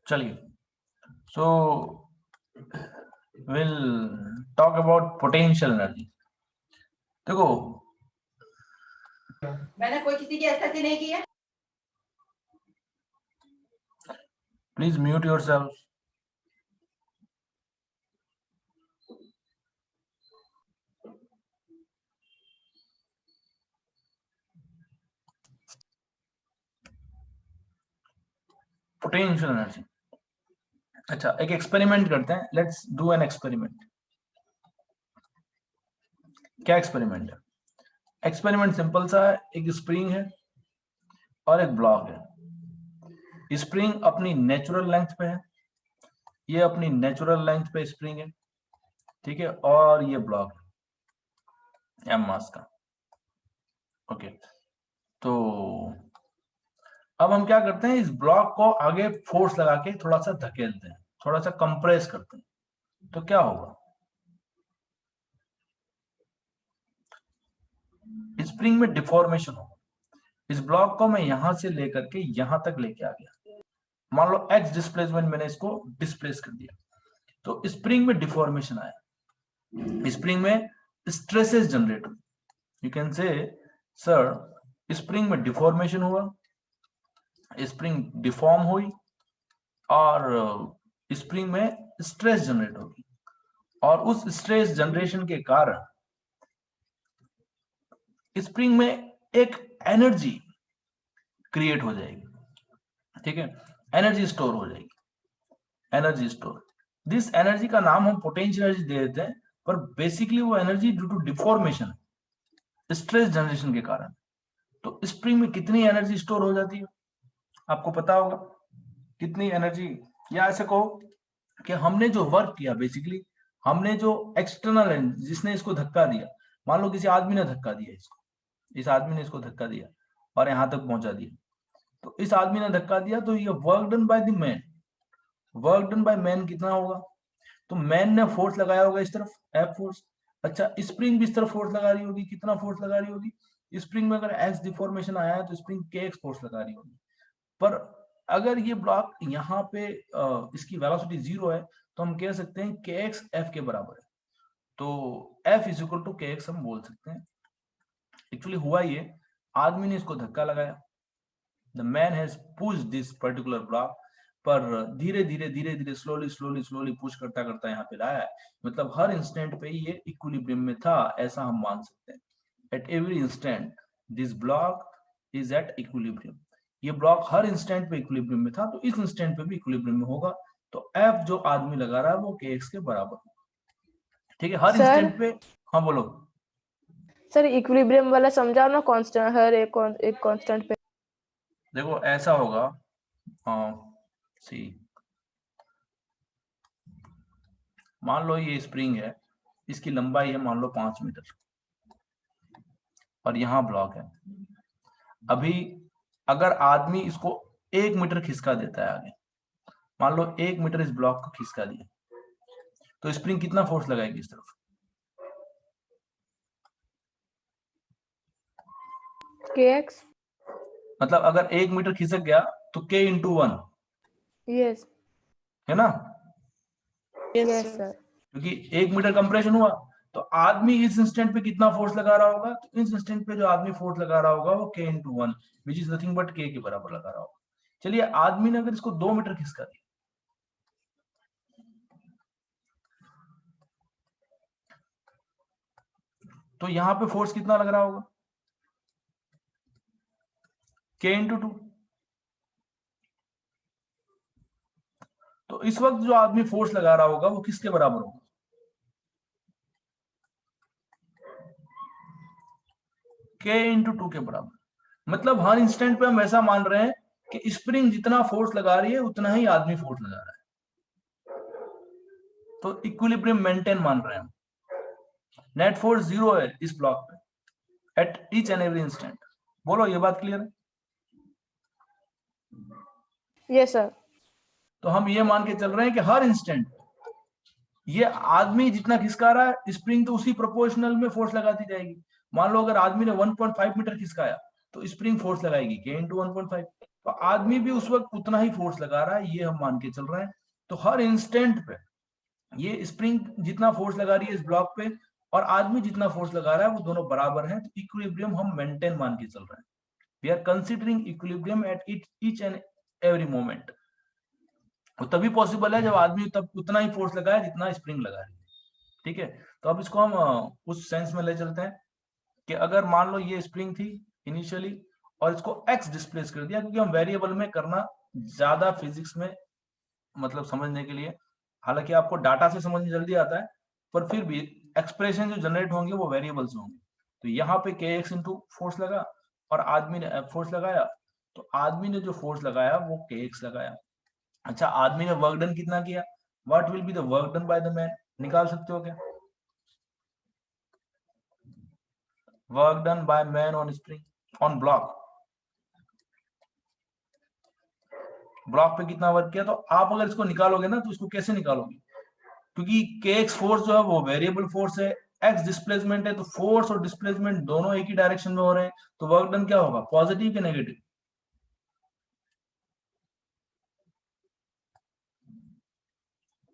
चलिए, so will talk about potential energy. देखो, मैंने कोई किसी की ऐसी नहीं की है। Please mute yourself. Potential energy. अच्छा, एक एक्सपेरिमेंट करते हैं। Let's do an experiment. क्या एक्सपेरिमेंट है? एक्सपेरिमेंट सिंपल सा है। एक स्प्रिंग है और एक ब्लॉक है। स्प्रिंग अपनी नेचुरल लेंथ पे है, ये अपनी नेचुरल लेंथ पे स्प्रिंग है, ठीक है, और ये ब्लॉक है एम मास का। ओके, तो अब हम क्या करते हैं, इस ब्लॉक को आगे फोर्स लगा के थोड़ा सा धकेलते हैं, थोड़ा सा कंप्रेस करते हैं, तो क्या होगा? स्प्रिंग में डिफॉर्मेशन होगा। इस ब्लॉक को मैं यहां से लेकर के यहां तक लेके आ गया, मान लो एक्स डिस्प्लेसमेंट, मैंने इसको डिस्प्लेस कर दिया, तो स्प्रिंग में डिफॉर्मेशन आया, स्प्रिंग में स्ट्रेसेस जनरेट हुई। यू कैन से सर, स्प्रिंग में डिफॉर्मेशन हुआ, स्प्रिंग डिफॉर्म हुई और स्प्रिंग में स्ट्रेस जनरेट होगी, और उस स्ट्रेस जनरेशन के कारण स्प्रिंग में एक एनर्जी क्रिएट हो जाएगी, ठीक है, एनर्जी स्टोर हो जाएगी, एनर्जी स्टोर। दिस एनर्जी का नाम हम पोटेंशियल एनर्जी दे देते हैं, पर बेसिकली वो energy due to deformation, stress generation के कारण। तो स्प्रिंग में कितनी एनर्जी स्टोर हो जाती है आपको पता होगा, कितनी एनर्जी, या ऐसे कहो कि हमने जो वर्क किया, बेसिकली हमने जो एक्सटर्नल, जिसने इसको धक्का दिया, मान लो किसी आदमी ने धक्का दिया इसको, इस आदमी ने इसको धक्का दिया और यहां तक पहुंचा दिया, तो इस आदमी ने धक्का दिया, तो ये work done by the man, work done by man कितना होगा? तो मैन ने फोर्स लगाया होगा इस तरफ, एफ फोर्स। अच्छा, स्प्रिंग भी इस तरफ फोर्स लगा रही होगी, कितना फोर्स लगा रही होगी? स्प्रिंग में अगर एक्स डिफॉर्मेशन आया है तो स्प्रिंग के एक्स फोर्स लगा रही होगी। पर अगर ये ब्लॉक यहाँ पे इसकी वेलोसिटी 0 है, तो हम कह सकते हैं के एक्स एफ के बराबर है, तो एफ इज इक्वल टू के एक्स हम बोल सकते हैं। एक्चुअली हुआ ये, आदमी ने इसको धक्का लगाया, the man has pushed this particular block, पर धीरे धीरे धीरे धीरे स्लोली स्लोली स्लोली पुश करता करता यहाँ पे लाया है, मतलब हर इंस्टेंट पे ये इक्विलिब्रियम में था, ऐसा हम मान सकते हैं। At every instant this block is at equilibrium, ये ब्लॉक हर इंस्टेंट पे इक्विलिब्रियम में था, तो इस इंस्टेंट पे भी इक्विलिब्रियम में होगा, तो एफ जो आदमी लगा रहा है वो के एक्स के बराबर होगा, ठीक है, हर इंस्टेंट पे। हाँ बोलो सर, इक्विलिब्रियम वाला समझाओ ना, कांस्टेंट, हर एक कांस्टेंट पे। देखो ऐसा होगा, सी मान लो ये स्प्रिंग है, इसकी लंबाई है मान लो 5 मीटर, और यहाँ ब्लॉक है। अभी अगर आदमी इसको 1 मीटर खिसका देता है आगे, मान लो 1 मीटर इस ब्लॉक को खिसका दिया, तो स्प्रिंग कितना फोर्स लगाएगी इस तरफ? kx, मतलब अगर 1 मीटर खिसक गया तो k इंटू 1, यस है ना, यस सर, क्योंकि 1 मीटर कंप्रेशन हुआ, तो आदमी इस इंस्टेंट पे कितना फोर्स लगा रहा होगा? तो इस इंस्टेंट पे जो आदमी फोर्स लगा रहा होगा वो k into 1, which is nothing but k के बराबर लगा रहा होगा। चलिए, आदमी ने अगर इसको 2 मीटर खिसका दिया, तो यहां पे फोर्स कितना लग रहा होगा? k into 2। तो इस वक्त जो आदमी फोर्स लगा रहा होगा वो किसके बराबर होगा? k इंटू 2 के बराबर। मतलब हर इंस्टेंट पे हम ऐसा मान रहे हैं कि स्प्रिंग जितना फोर्स लगा रही है उतना ही आदमी फोर्स लगा रहा है, तो इक्विलिब्रियम मेंटेन मान रहे हैं हम। नेट फोर्स 0 है इस ब्लॉक पे eight each and every instant. बोलो, ये बात क्लियर है? Yes sir. तो हम ये मान के चल रहे हैं कि हर इंस्टेंट ये आदमी जितना खिसका रहा है, स्प्रिंग तो उसी प्रोपोर्शनल में फोर्स लगाती जाएगी। मान लो अगर आदमी ने 1.5 मीटर खिसकाया, तो स्प्रिंग फोर्स लगाएगी k इंटू 1.5, तो आदमी भी उस वक्त उतना ही फोर्स लगा रहा है, ये हम मान के चल रहे हैं। तो हर इंस्टेंट पे ये स्प्रिंग जितना फोर्स लगा रही है इस ब्लॉक पे और आदमी जितना फोर्स लगा रहा है वो दोनों बराबर हैं, तो इक्विलिब्रियम हम मेंटेन मान के चल रहे हैं। We are considering equilibrium at each and every moment. तो तभी पॉसिबल है जब आदमी तब उतना ही फोर्स लगाए जितना स्प्रिंग लगा रही है। ठीक है, तो अब इसको हम उस सेंस में ले चलते हैं कि अगर मान लो ये स्प्रिंग थी इनिशियली और इसको एक्स डिस्प्लेस कर दिया, क्योंकि हम वेरिएबल में करना ज्यादा फिजिक्स में मतलब समझने के लिए, हालांकि आपको डाटा से समझने जल्दी आता है पर फिर भी एक्सप्रेशन जो जनरेट होंगे वो वेरिएबल से होंगे। तो यहाँ पे के एक्स इंटू फोर्स लगा और आदमी ने फोर्स लगाया, तो आदमी ने जो फोर्स लगाया वो के एक्स लगाया। अच्छा, आदमी ने वर्क डन कितना किया, what will be the work done by the man, निकाल सकते हो क्या? Work done by man on spring on block, block पे कितना वर्क किया। तो आप अगर इसको निकालोगे ना तो इसको कैसे निकालोगे, क्योंकि के एक्स फोर्स जो है वो वेरिएबल फोर्स है, एक्स डिस्प्लेसमेंट है, तो फोर्स और डिस्प्लेसमेंट दोनों एक ही डायरेक्शन में हो रहे हैं, तो वर्क डन क्या होगा, पॉजिटिव के नेगेटिव?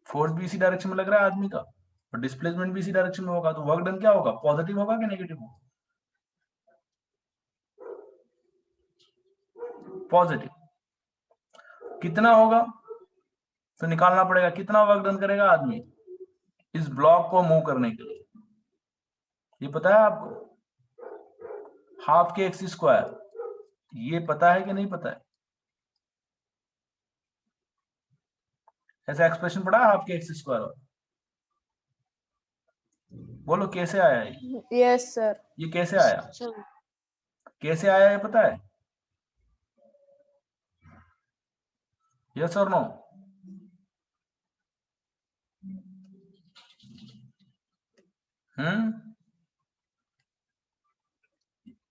फोर्स भी इसी डायरेक्शन में लग रहा है आदमी का और डिस्प्लेसमेंट भी इसी डायरेक्शन में होगा, तो वर्क डन क्या होगा, पॉजिटिव होगा कि नेगेटिव होगा? पॉजिटिव। कितना होगा तो निकालना पड़ेगा, कितना वर्क डन करेगा आदमी इस ब्लॉक को मूव करने के लिए, ये पता है आपको? हाफ के एक्स स्क्वायर, ये पता है कि नहीं पता है? ऐसा एक्सप्रेशन पढ़ा है हाफ के एक्स स्क्वायर? बोलो कैसे आया ये? Yes sir. ये कैसे आया, कैसे आया ये पता है? यस और नो?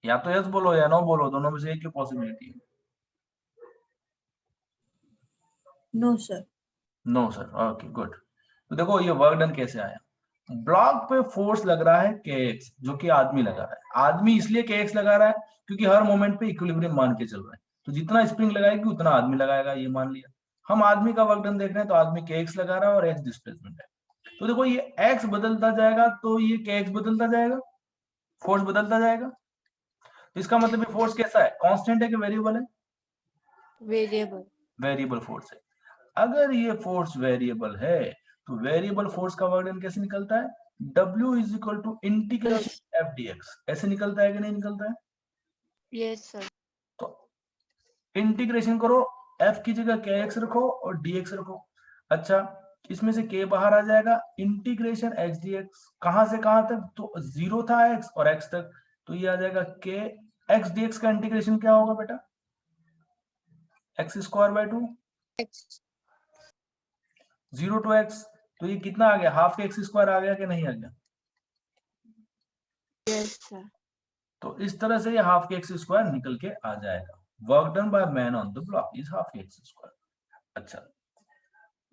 या तो यस बोलो या नो बोलो, दोनों में से एक की पॉसिबिलिटी है। No sir. No sir, okay good. तो देखो ये वर्क डन कैसे आया, ब्लॉक पे फोर्स लग रहा है के एक्स जो कि आदमी लगा रहा है, आदमी इसलिए के एक्स लगा रहा है क्योंकि हर मोमेंट पे इक्विलिब्रियम मान के चल रहा है, तो जितना स्प्रिंग लगाएगी उतना आदमी लगाएगा, ये मान लिया। हम आदमी का वर्क डन देख रहे हैं तो आदमी के एक्स लगा रहा है और एक्स डिस्प्लेसमेंट है। तो देखो ये एक्स बदलता जाएगा तो ये के एक्स बदलता जाएगा, फोर्स बदलता जाएगा। तो इसका मतलब ये फोर्स कैसा है, कांस्टेंट है कि वेरिएबल है? वेरिएबल। वेरिएबल फोर्स है। अगर ये फोर्स वेरिएबल है तो वेरिएबल फोर्स का वर्क डन कैसे निकलता है, W is equal to integration F D X, ऐसे निकलता है कि नहीं निकलता है? Yes sir. तो इंटीग्रेशन करो, f की जगह के एक्स रखो और dx रखो। अच्छा, इसमें से k बाहर आ जाएगा, इंटीग्रेशन x dx, कहां से कहां तक, तो 0 था x और x तक, तो ये आ जाएगा k x dx का इंटीग्रेशन क्या होगा बेटा, X square by 2, 0 to x, तो ये कितना आ गया, हाफ के एक्स स्क्वायर आ गया कि नहीं आ गया? Yes sir. तो इस तरह से ये हाफ के एक्स स्क्वायर निकल के आ जाएगा, work done by man on the block is half के एक्स स्क्वायर। अच्छा,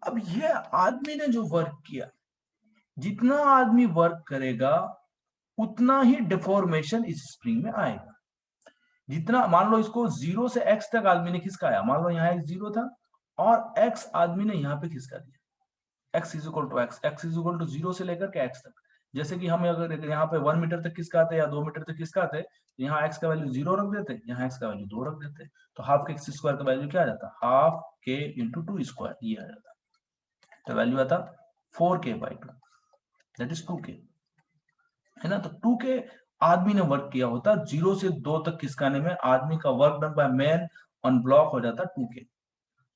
अब ये आदमी ने जो वर्क किया, जितना आदमी वर्क करेगा उतना ही डिफॉर्मेशन इस स्प्रिंग में आएगा। जितना मान लो इसको 0 से x तक आदमी ने खिसकाया, मान लो यहाँ x 0 था और x आदमी ने यहाँ पे खिसका दिया, x is equal to x is equal to 0 से लेकर के x तक। जैसे कि हम अगर यहाँ पे 1 मीटर तक खिसकाते या 2 मीटर तक खिसकाते, तो यहाँ x का वैल्यू 0 रख देते, यहाँ x का वैल्यू 2 रख देते, तो हाफ के एक्स स्क्वायर का वैल्यू क्या आ जाता, हाफ के इंटू 2 स्क्वायर, ये आ जाता, तो वैल्यू आता 4k by 2, that is 2k, है ना। तो 2k आदमी ने वर्क किया होता, 0 से 2 तक खिसकाने में आदमी का work done by man on block हो जाता 2k,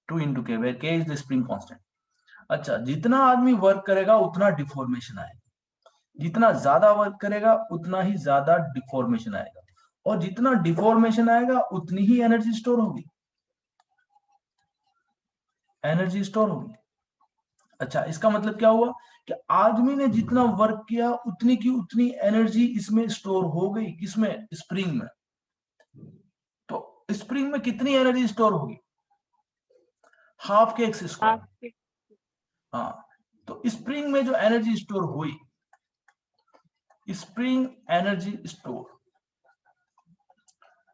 2 into K, where k is the spring constant. अच्छा, जितना आदमी वर्क करेगा उतना डिफॉर्मेशन आएगा, जितना ज्यादा वर्क करेगा उतना ही ज्यादा डिफॉर्मेशन आएगा, और जितना डिफॉर्मेशन आएगा उतनी ही एनर्जी स्टोर होगी, एनर्जी स्टोर होगी। अच्छा, इसका मतलब क्या हुआ कि आदमी ने जितना वर्क किया उतनी की उतनी एनर्जी इसमें स्टोर हो गई, किसमें, स्प्रिंग में। तो स्प्रिंग में कितनी एनर्जी स्टोर होगी, हाफ के एक्स स्क्वायर। हाँ, तो स्प्रिंग में जो एनर्जी स्टोर हुई, स्प्रिंग एनर्जी स्टोर,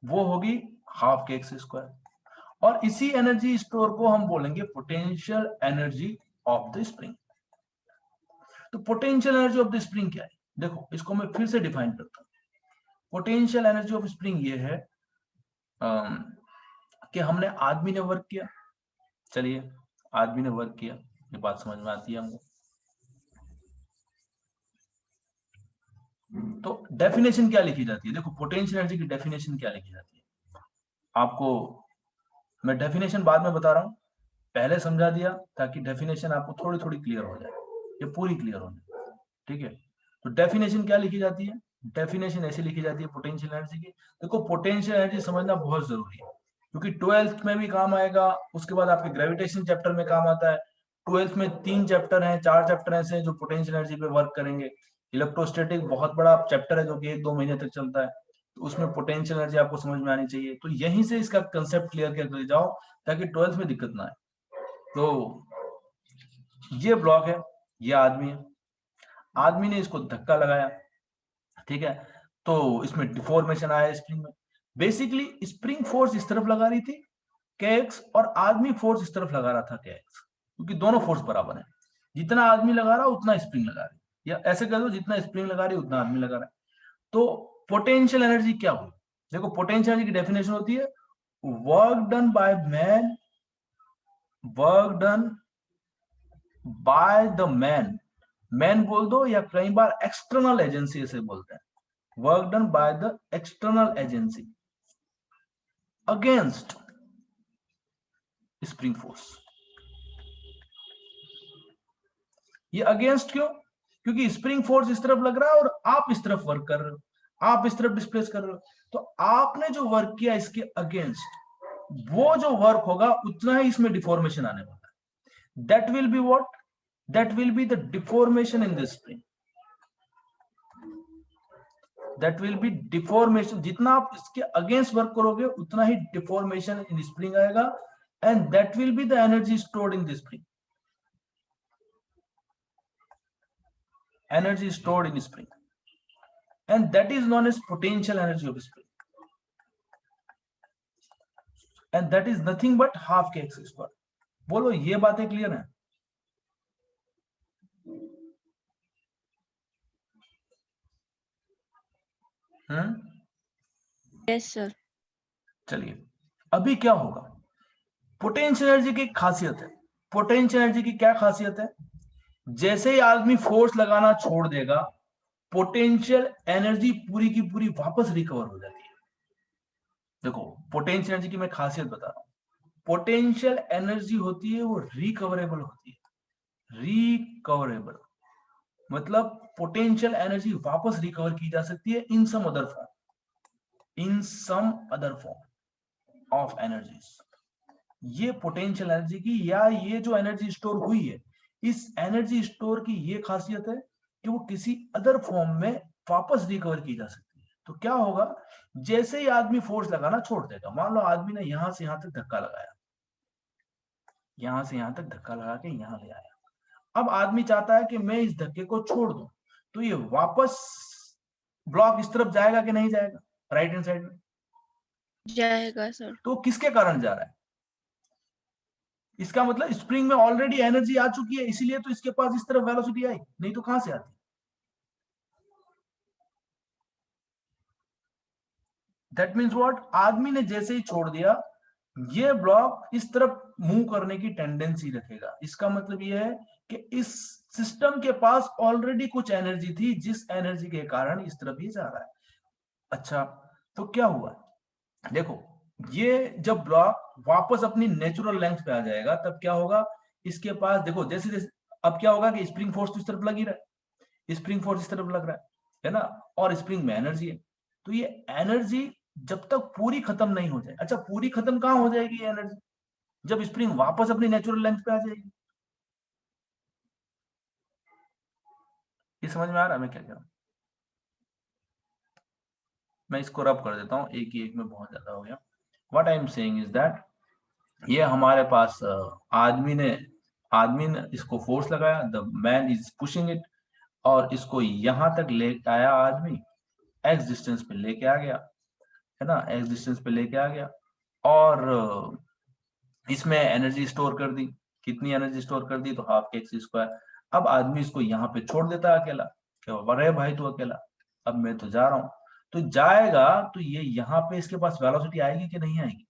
वो होगी हाफ के एक्स स्क्वायर। और इसी एनर्जी स्टोर को हम बोलेंगे potential energy of the spring. तो potential energy of the spring क्या है? देखो इसको मैं फिर से डिफाइन करता हूं। पोटेंशियल एनर्जी ऑफ स्प्रिंग ये है कि हमने आदमी ने वर्क किया, चलिए आदमी ने वर्क किया, ये बात समझ में आती है हमको। तो डेफिनेशन क्या लिखी जाती है? देखो पोटेंशियल एनर्जी की डेफिनेशन क्या लिखी जाती है, आपको मैं डेफिनेशन बाद में बता रहा हूं, पहले समझा दिया ताकि डेफिनेशन आपको थोड़ी थोड़ी क्लियर हो जाए, ये पूरी क्लियर हो जाए, ठीक है। तो डेफिनेशन क्या लिखी जाती है? डेफिनेशन ऐसी लिखी जाती है पोटेंशियल एनर्जी की। देखो पोटेंशियल एनर्जी समझना बहुत जरूरी है, क्योंकि 12th में भी काम आएगा, उसके बाद आपके ग्रेविटेशन चैप्टर में काम आता है। 12th में 3 चैप्टर हैं, 4 चैप्टर ऐसे जो पोटेंशियल एनर्जी पे वर्क करेंगे। इलेक्ट्रोस्टैटिक बहुत बड़ा चैप्टर है जो कि 1-2 महीने तक चलता है, तो उसमें पोटेंशियल एनर्जी आपको समझ में आनी चाहिए। तो यहीं से इसका कंसेप्ट क्लियर करके जाओ ताकि 12th में दिक्कत ना आए। तो ये ब्लॉक है, ये आदमी है, आदमी ने इसको धक्का लगाया, ठीक है, तो इसमें डिफॉर्मेशन आया स्प्रिंग में। बेसिकली स्प्रिंग फोर्स इस तरफ लगा रही थी kx और आदमी फोर्स इस तरफ लगा रहा था kx, क्योंकि दोनों फोर्स बराबर है। जितना आदमी लगा रहा उतना स्प्रिंग लगा रही, या ऐसे कह दो जितना स्प्रिंग लगा रही उतना आदमी लगा रहा है। तो पोटेंशियल एनर्जी क्या हुई? देखो पोटेंशियल एनर्जी की डेफिनेशन होती है work done by man, work done by the man, man बोल दो या कई बार एक्सटर्नल एजेंसी ऐसे बोलते हैं, work done by the external agency against spring force. ये अगेंस्ट क्यों? क्योंकि स्प्रिंग फोर्स इस तरफ लग रहा है और आप इस तरफ वर्क कर रहे हो, आप इस तरफ डिस्प्लेस कर रहे हो, तो आपने जो वर्क किया इसके अगेंस्ट, वो जो वर्क होगा उतना ही इसमें डिफॉर्मेशन आने वाला है। That will be what? That will be the deformation in the spring, that will be deformation. जितना आप इसके अगेंस्ट वर्क करोगे उतना ही डिफॉर्मेशन इन स्प्रिंग आएगा, and that will be the energy stored in the spring, energy stored in spring, and that is known as potential energy of spring, and that is nothing but half kx square। बोलो ये बातें clear है? Yes, sir. चलिए अभी क्या होगा? Potential energy की खासियत है, पोटेंशियल एनर्जी की क्या खासियत है? जैसे ही आदमी फोर्स लगाना छोड़ देगा, पोटेंशियल एनर्जी पूरी की पूरी वापस रिकवर हो जाती है। देखो पोटेंशियल एनर्जी की मैं खासियत बता रहा हूं, पोटेंशियल एनर्जी होती है वो रिकवरेबल होती है, रिकवरेबल मतलब पोटेंशियल एनर्जी वापस रिकवर की जा सकती है in some other form, in some other form of energies. ये पोटेंशियल एनर्जी की, या ये जो एनर्जी स्टोर हुई है, इस एनर्जी स्टोर की ये खासियत है कि वो किसी अदर फॉर्म में वापस रिकवर की जा सकती है। तो क्या होगा? जैसे ही आदमी फोर्स लगाना छोड़ देगा, मान लो आदमी ने यहां से यहां तक धक्का लगाया, यहां से यहां तक धक्का लगा के यहां ले आया, अब आदमी चाहता है कि मैं इस धक्के को छोड़ दूं, तो ये वापस ब्लॉक इस तरफ जाएगा कि नहीं जाएगा? राइट हैंड साइड में जाएगा सर। तो किसके कारण जा रहा है? इसका मतलब स्प्रिंग में ऑलरेडी एनर्जी आ चुकी है, इसीलिए तो इसके पास इस तरफ वेलोसिटी आई, नहीं तो कहां से आती? That means what? आदमी ने जैसे ही छोड़ दिया, ये ब्लॉक इस तरफ मूव करने की टेंडेंसी रखेगा। इसका मतलब ये है कि इस सिस्टम के पास ऑलरेडी कुछ एनर्जी थी, जिस एनर्जी के कारण इस तरफ ही जा रहा है। अच्छा तो क्या हुआ? देखो ये जब ब्लॉक वापस अपनी नेचुरल लेंथ पे आ जाएगा तब क्या होगा? इसके पास देखो जैसे जैसे अब क्या होगा कि स्प्रिंग फोर्स तो इस तरफ लग ही रहा है, स्प्रिंग फोर्स इस तरफ लग रहा है ना, और स्प्रिंग में एनर्जी है, तो ये एनर्जी जब तक पूरी खत्म नहीं हो जाए, अच्छा पूरी खत्म कहां हो जाएगी ये एनर्जी? जब स्प्रिंग वापस अपनी नेचुरल लेंथ पे आ जाएगी। ये समझ में आ रहा है मैं क्या कह रहा हूं? मैं इसको रब कर देता हूं, एक ही एक में बहुत ज्यादा हो गया। What I am saying is that ये हमारे पास आदमी ने इसको फोर्स लगाया, the man is pushing it, और इसको यहां तक ले आया आदमी, एक्स डिस्टेंस पे लेके आ गया, है ना, एक्स डिस्टेंस पे लेके आ गया, और इसमें एनर्जी स्टोर कर दी, कितनी एनर्जी स्टोर कर दी, तो हाफ के एक्स स्क्वायर। अब आदमी इसको यहाँ पे छोड़ देता है अकेला, क्या अरे भाई तू अकेला, अब मैं तो जा रहा हूँ, तो जाएगा तो ये यहाँ पे इसके पास वेलोसिटी आएगी कि नहीं आएगी?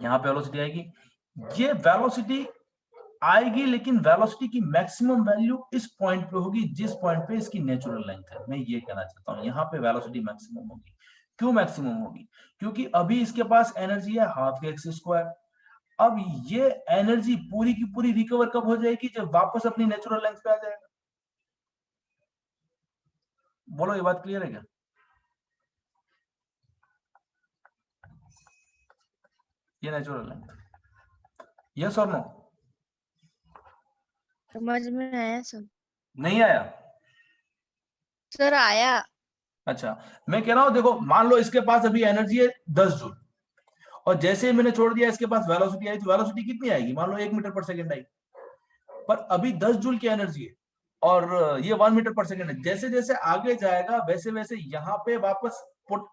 यहाँ पे वेलोसिटी आएगी, ये वेलोसिटी आएगी, लेकिन वेलोसिटी की मैक्सिमम वैल्यू इस पॉइंट पे होगी जिस पॉइंट पे इसकी नेचुरल लेंथ है। मैं ये कहना चाहता हूँ, यहाँ पे वेलोसिटी मैक्सिमम होगी। क्यों मैक्सिमम होगी? क्योंकि अभी इसके पास एनर्जी है हाफ एक्स स्क्वायर। अब ये एनर्जी पूरी की पूरी रिकवर कब हो जाएगी? जब वापस अपनी नेचुरल लेंथ पे आ जाएगा। बोलो, ये बात क्लियर है क्या? ये नेचुरल लेंथ, यस और नो? समझ में आया सर? नहीं आया? सर आया। अच्छा, मैं कह रहा हूं देखो, मान लो इसके पास अभी एनर्जी है 10 जूल, और जैसे ही मैंने छोड़ दिया इसके पास वेलोसिटी आई, तो वेलोसिटी कितनी आएगी? मान लो 1 मीटर पर सेकंड आई, पर अभी 10 जूल की एनर्जी है और ये 1 मीटर पर सेकंड है। जैसे जैसे आगे जाएगा वैसे वैसे यहाँ पे वापस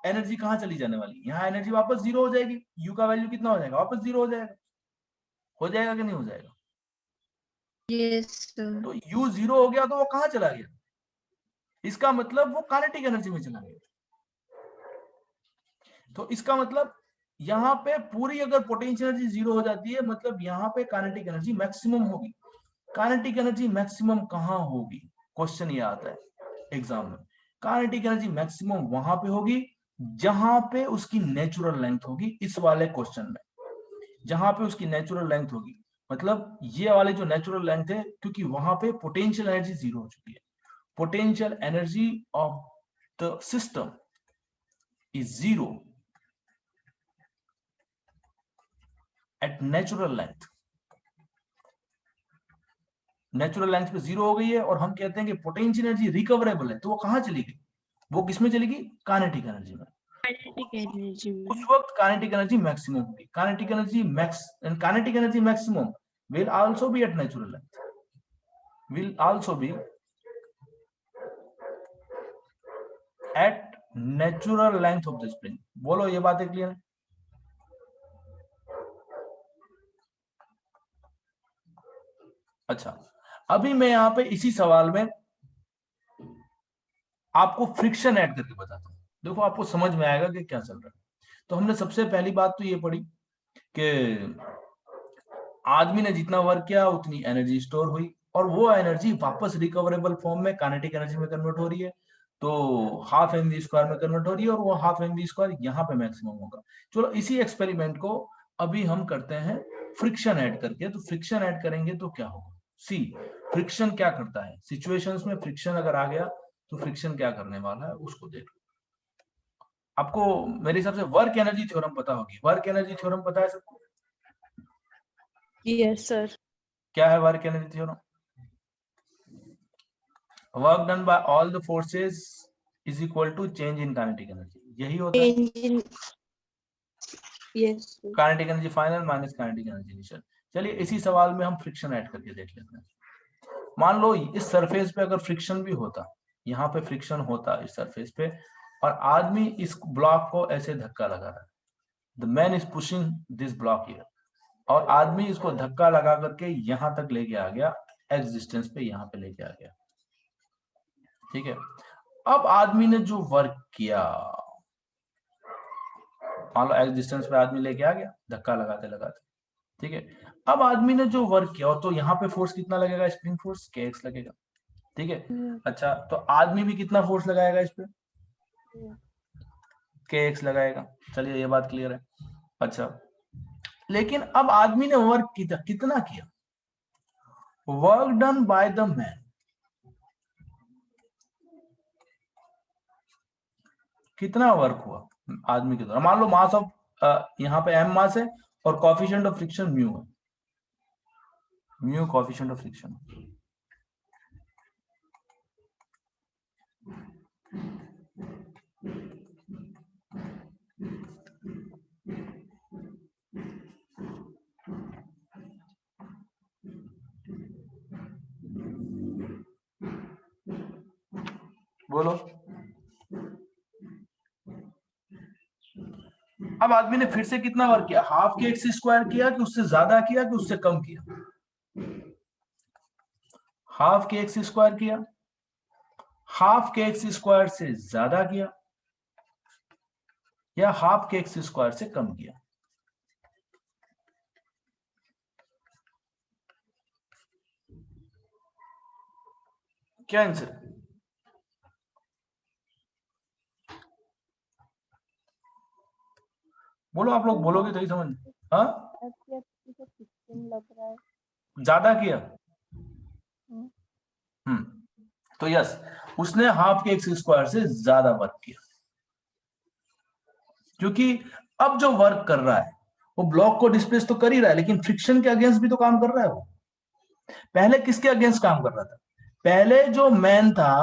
एनर्जी कहाँ चली जाने वाली? यहाँ एनर्जी वापस जीरो हो जाएगी। यू का वैल्यू कितना हो जाएगा? वापस जीरो हो जाएगा। हो जाएगा कि नहीं हो जाएगा? Yes sir. तो यू जीरो हो गया तो वो कहाँ चला गया? इसका मतलब वो काइनेटिक एनर्जी में चला गया। तो इसका मतलब यहाँ पे पूरी अगर पोटेंशियल एनर्जी जीरो हो जाती है, मतलब यहाँ पे काइनेटिक एनर्जी मैक्सिमम होगी। काइनेटिक एनर्जी मैक्सिमम कहाँ होगी? क्वेश्चन ये आता है एग्जाम में। काइनेटिक एनर्जी मैक्सिमम वहां पे होगी जहां पे उसकी नेचुरल लेंथ होगी। इस वाले क्वेश्चन में जहां पे उसकी नेचुरल लेंथ होगी, मतलब ये वाले जो नेचुरल लेंथ है, क्योंकि वहां पे पोटेंशियल एनर्जी जीरो हो चुकी है। Potential energy of the system is zero at natural length. Natural length पे जीरो हो गई है और हम कहते हैं कि पोटेंशियल एनर्जी रिकवरेबल है, तो वो कहां चली गई? वो किसमें चली गई? काइनेटिक एनर्जी में। काइनेटिक एनर्जी उस में। वक्त काइनेटिक एनर्जी मैक्सिमम होगी। Kinetic energy maximum will also be at natural length, will also be at natural length of the spring। बोलो, ये बातें क्लियर है? अच्छा, अभी मैं यहाँ पे इसी सवाल में आपको फ्रिक्शन ऐड करके बताता हूँ। देखो, आपको समझ में आएगा कि क्या चल रहा है। तो हमने सबसे पहली बात तो ये पढ़ी कि आदमी ने जितना वर्क किया उतनी एनर्जी स्टोर हुई, और वो एनर्जी वापस रिकवरेबल फॉर्म में काइनेटिक एनर्जी में कन्वर्ट हो रही है। तो हाफ एम वी स्क्वायर में कन्वर्ट हो रही है, और वो हाफ एम वी स्क्वायर यहाँ पे मैक्सिमम होगा। चलो, इसी एक्सपेरिमेंट को अभी हम करते हैं फ्रिक्शन ऐड करके। तो फ्रिक्शन ऐड करेंगे तो क्या होगा? सी, फ्रिक्शन क्या करता है सिचुएशंस में? फ्रिक्शन अगर आ गया तो फ्रिक्शन क्या करने वाला है उसको देख लो। आपको मेरे हिसाब से वर्क एनर्जी थ्योरम पता होगी। वर्क एनर्जी थ्योरम पता है सबको? Yes, sir. क्या है work energy theorem? Work done by all the forces is equal to change in kinetic energy, यही होता है। Change in. Yes sir. Kinetic energy final minus kinetic energy initial. चलिए, इसी सवाल में हम फ्रिक्शन ऐड करके देख लेते हैं। मान लो इस सरफेस पे अगर फ्रिक्शन भी होता, यहाँ पे फ्रिक्शन होता इस सरफेस पे, और आदमी इस ब्लॉक को ऐसे धक्का लगा रहा है, the man is pushing this block here, और आदमी इसको धक्का लगा करके यहां तक लेके आ गया, एक्स डिस्टेंस पे यहाँ पे लेके आ गया। ठीक है, अब आदमी ने जो वर्क किया, मान लो एक्स डिस्टेंस पे आदमी लेके आ गया धक्का लगाते लगाते। ठीक है, अब आदमी ने जो वर्क किया, तो यहाँ पे फोर्स कितना लगेगा? स्प्रिंग फोर्स के एक्स लगेगा। ठीक है, अच्छा, तो आदमी भी कितना फोर्स लगाएगा इस पे? के एक्स लगाएगा। चलिए, ये बात क्लियर है। अच्छा, लेकिन अब आदमी ने वर्क कितना किया? Work done by the man, कितना वर्क हुआ आदमी के द्वारा? मान लो मास ऑफ यहाँ पे एम मास है और कोएफिशिएंट ऑफ फ्रिक्शन म्यू है, म्यू कोएफिशिएंट ऑफ फ्रिक्शन। बोलो, अब आदमी ने फिर से कितना वर्क किया, हाफ के एक्स स्क्वायर किया कि उससे ज्यादा किया कि उससे कम किया? हाफ के एक्स स्क्वायर किया, हाफ के एक्स स्क्वायर से ज्यादा किया या हाफ के एक्स स्क्वायर से कम किया? क्या आंसर? बोलो, आप लोग बोलोगे तो ही समझ। हाँ, लग रहा है। ज्यादा किया। तो यस, उसने हाफ के एक्स स्क्वायर से ज्यादा वर्क किया, क्योंकि अब जो वर्क कर रहा है वो ब्लॉक को डिस्प्लेस तो कर ही रहा है, लेकिन फ्रिक्शन के अगेंस्ट भी तो काम कर रहा है वो। पहले किसके अगेंस्ट काम कर रहा था? पहले जो मैन था